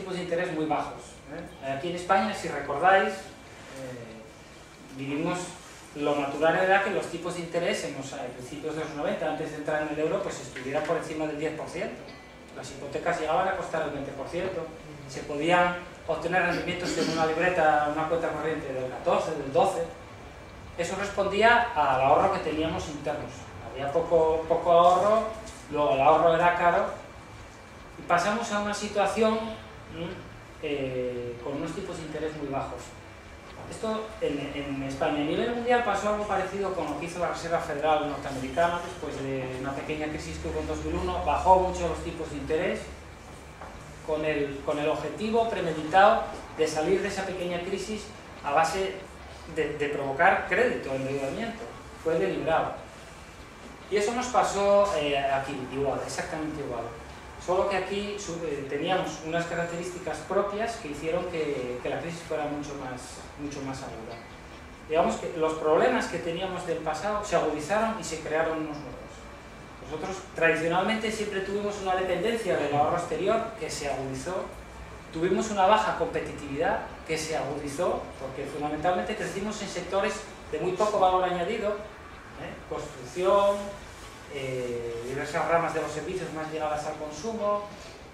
tipos de interés muy bajos. Aquí en España, si recordáis, vivimos, lo natural era que los tipos de interés en los principios de los 90, antes de entrar en el euro, pues estuvieran por encima del 10%. Las hipotecas llegaban a costar el 20%, se podían obtener rendimientos en una libreta, una cuenta corriente del 14, del 12%. Eso respondía al ahorro que teníamos internos. Había poco ahorro, luego el ahorro era caro, y pasamos a una situación con unos tipos de interés muy bajos. Esto en España. A nivel mundial pasó algo parecido con lo que hizo la Reserva Federal norteamericana después de una pequeña crisis que hubo en 2001. Bajó mucho los tipos de interés con el objetivo premeditado de salir de esa pequeña crisis a base de provocar crédito, endeudamiento. Fue deliberado. Y eso nos pasó aquí, igual, exactamente igual. Solo que aquí teníamos unas características propias que hicieron que la crisis fuera mucho más aguda. Digamos que los problemas que teníamos del pasado se agudizaron y se crearon unos nuevos. Nosotros tradicionalmente siempre tuvimos una dependencia del ahorro exterior que se agudizó, tuvimos una baja competitividad que se agudizó porque fundamentalmente crecimos en sectores de muy poco valor añadido, construcción, diversas ramas de los servicios más ligadas al consumo,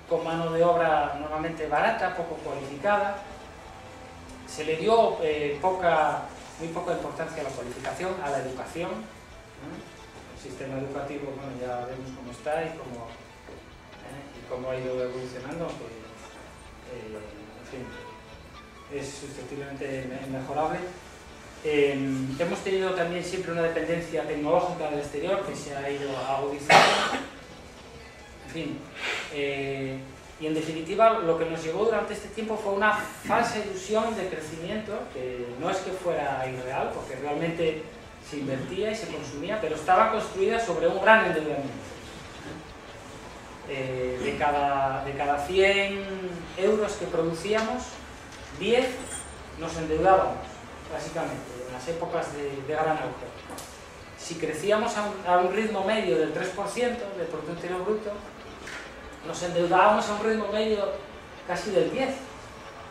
con mano de obra normalmente barata, poco cualificada. Se le dio muy poca importancia a la cualificación, a la educación. El sistema educativo, bueno, ya vemos cómo está y cómo ha ido evolucionando, aunque, en fin, es susceptiblemente mejorable. Hemos tenido también siempre una dependencia tecnológica del exterior que se ha ido agudizando. En fin, y en definitiva lo que nos llevó durante este tiempo fue una falsa ilusión de crecimiento, que no es que fuera irreal, porque realmente se invertía y se consumía, pero estaba construida sobre un gran endeudamiento. De cada 100 euros que producíamos, 10 nos endeudábamos, básicamente, en las épocas de gran auge. Si crecíamos a un ritmo medio del 3% del Producto Interior Bruto, nos endeudábamos a un ritmo medio casi del 10%.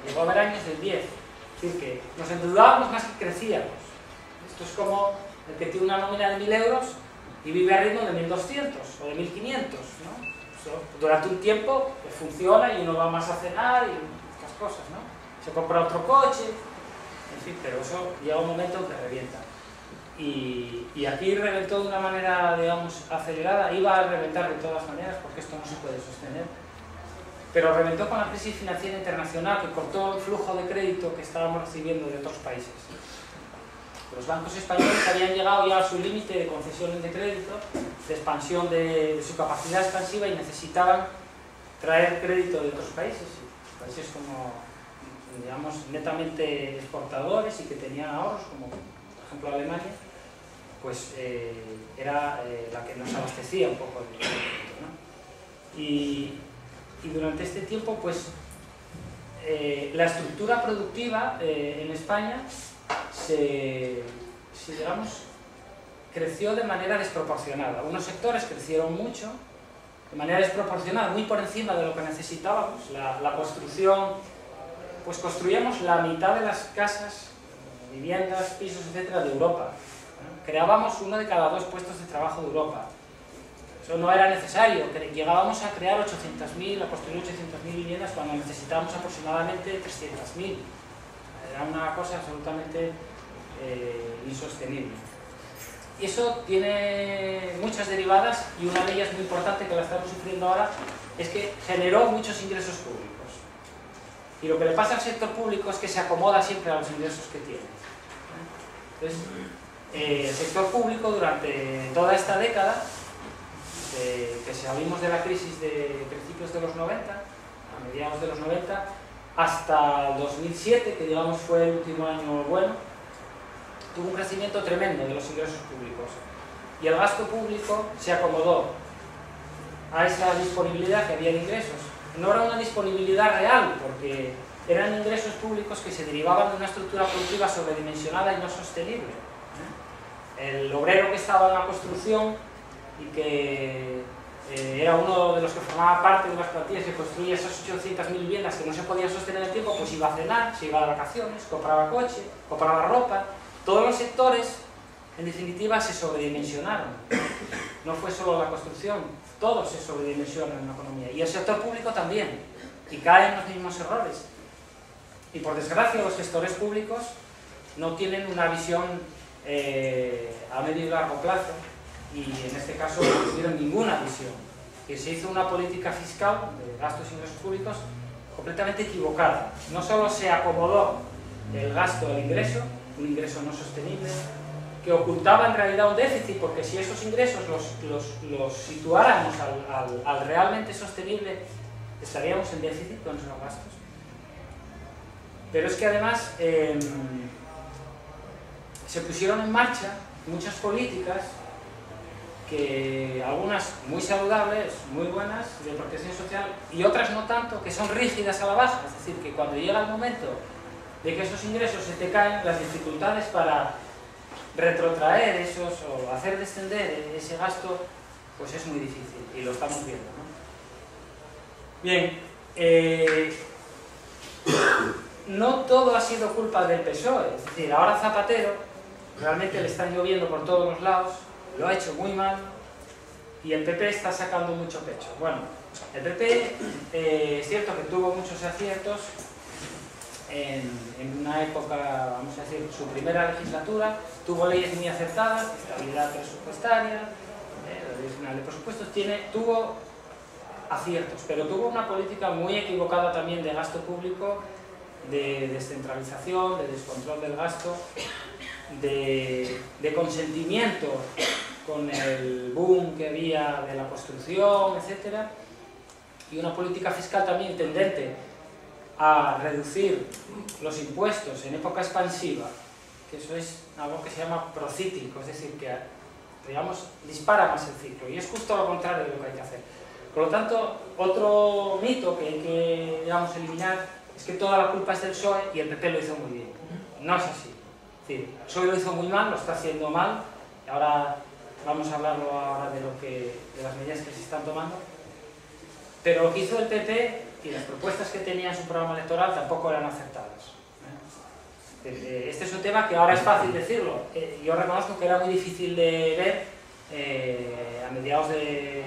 Llegó a haber años del 10%. Es decir, que nos endeudábamos más que crecíamos. Esto es como el que tiene una nómina de 1.000 euros y vive a ritmo de 1.200 o de 1.500, ¿no? Eso, durante un tiempo pues, funciona y uno va más a cenar y estas cosas, ¿no? Se compra otro coche, en fin, pero eso llega un momento en que revienta. Y aquí reventó de una manera, digamos, acelerada. Iba a reventar de todas maneras porque esto no se puede sostener. Pero reventó con la crisis financiera internacional que cortó el flujo de crédito que estábamos recibiendo de otros países. Los bancos españoles habían llegado ya a su límite de concesiones de crédito, de expansión de su capacidad expansiva y necesitaban traer crédito de otros países. Países como, digamos, netamente exportadores y que tenían ahorros, como por ejemplo Alemania, pues era la que nos abastecía un poco de crédito, ¿no? Y durante este tiempo, pues, la estructura productiva en España digamos, creció de manera desproporcionada. Unos sectores crecieron mucho, de manera desproporcionada, muy por encima de lo que necesitábamos. La construcción, pues construíamos la mitad de las casas, viviendas, pisos, etcétera, de Europa. Creábamos 1 de cada 2 puestos de trabajo de Europa. Eso no era necesario, llegábamos a crear 800.000, a construir 800.000 viviendas cuando necesitábamos aproximadamente 300.000. Era una cosa absolutamente insostenible. Y eso tiene muchas derivadas y una de ellas muy importante que la estamos sufriendo ahora es que generó muchos ingresos públicos. Y lo que le pasa al sector público es que se acomoda siempre a los ingresos que tiene. Entonces, el sector público durante toda esta década, que salimos de la crisis de principios de los 90, a mediados de los 90, hasta el 2007, que digamos fue el último año bueno, tuvo un crecimiento tremendo de los ingresos públicos. Y el gasto público se acomodó a esa disponibilidad que había de ingresos. No era una disponibilidad real, porque eran ingresos públicos que se derivaban de una estructura productiva sobredimensionada y no sostenible. El obrero que estaba en la construcción y que era uno de los que formaba parte de las plantillas que construía esas 800.000 viviendas que no se podían sostener en el tiempo, pues iba a cenar, se iba de vacaciones, compraba coche, compraba ropa. Todos los sectores, en definitiva, se sobredimensionaron. No fue solo la construcción, todos se sobredimensionan en la economía. Y el sector público también, y caen los mismos errores. Y por desgracia los gestores públicos no tienen una visión a medio y largo plazo, y en este caso no tuvieron ninguna visión. Que se hizo una política fiscal de gastos e ingresos públicos completamente equivocada. No solo se acomodó el gasto al ingreso, un ingreso no sostenible, que ocultaba en realidad un déficit, porque si esos ingresos los situáramos al realmente sostenible, estaríamos en déficit con esos gastos. Pero es que además se pusieron en marcha muchas políticas, que algunas muy saludables, muy buenas, de protección social, y otras no tanto, que son rígidas a la baja. Es decir, que cuando llega el momento de que esos ingresos se te caen, las dificultades para retrotraer esos o hacer descender ese gasto, pues es muy difícil, y lo estamos viendo, ¿no? Bien, no todo ha sido culpa del PSOE, es decir, ahora Zapatero realmente le están lloviendo por todos los lados, lo ha hecho muy mal, y el PP está sacando mucho pecho. Bueno, el PP es cierto que tuvo muchos aciertos en una época, vamos a decir, su primera legislatura, tuvo leyes muy acertadas, estabilidad presupuestaria, la ley general de presupuestos, tuvo aciertos, pero tuvo una política muy equivocada también de gasto público, de descentralización, de descontrol del gasto, de consentimiento con el boom que había de la construcción, etc. Y una política fiscal también tendente a reducir los impuestos en época expansiva, que eso es algo que se llama procíclico, es decir, que, digamos, dispara más el ciclo, y es justo lo contrario de lo que hay que hacer. Por lo tanto, otro mito que hay que, digamos, eliminar es que toda la culpa es del PSOE y el PP lo hizo muy bien. No es así. Es decir, el PSOE lo hizo muy mal, lo está haciendo mal, y ahora vamos a hablar ahora de las medidas que se están tomando, pero lo que hizo el PP y las propuestas que tenía en su programa electoral tampoco eran acertadas. Este es un tema que ahora es fácil decirlo. Yo reconozco que era muy difícil de ver a mediados de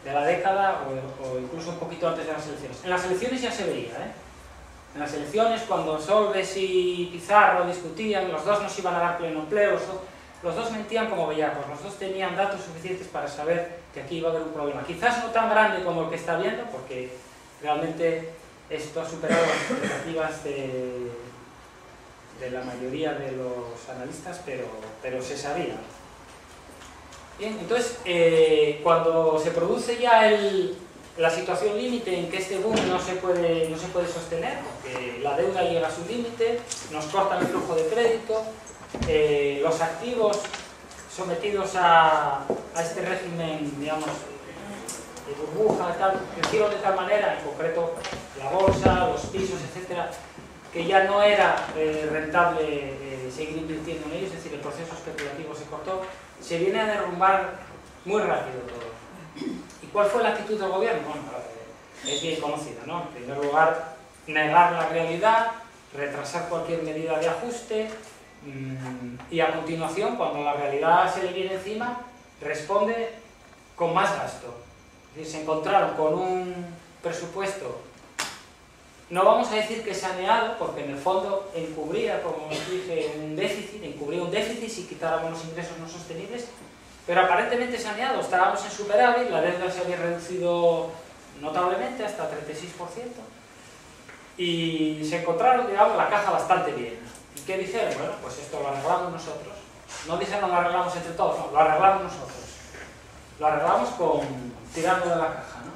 la década o incluso un poquito antes de las elecciones. En las elecciones ya se veía, En las elecciones, cuando Solbes y Pizarro discutían, los dos nos iban a dar pleno empleo, los dos mentían como bellacos, los dos tenían datos suficientes para saber que aquí iba a haber un problema. Quizás no tan grande como el que está viendo, porque realmente esto ha superado las expectativas de la mayoría de los analistas, pero se sabía. Bien, entonces, cuando se produce ya la situación límite en que este boom no se puede sostener, porque la deuda llega a su límite, nos cortan el flujo de crédito, los activos sometidos a este régimen, digamos, de burbuja, crecieron de tal manera, en concreto la bolsa, los pisos, etcétera, que ya no era rentable seguir invirtiendo en ellos, es decir, el proceso especulativo se cortó, se viene a derrumbar muy rápido todo. ¿Y cuál fue la actitud del gobierno? Bueno, es bien conocida, ¿no? En primer lugar, negar la realidad, retrasar cualquier medida de ajuste, y a continuación, cuando la realidad se le viene encima, responde con más gasto. Es decir, se encontraron con un presupuesto, no vamos a decir que saneado, porque en el fondo encubría, como os dije, encubría un déficit si quitáramos los ingresos no sostenibles, pero aparentemente saneado. Estábamos en superávit, la deuda se había reducido notablemente hasta 36%, y se encontraron, digamos, la caja bastante bien. ¿Y qué dijeron? Bueno, pues esto lo arreglamos nosotros. No dijeron lo arreglamos entre todos, no, lo arreglamos nosotros. Lo arreglamos tirando de la caja, ¿no?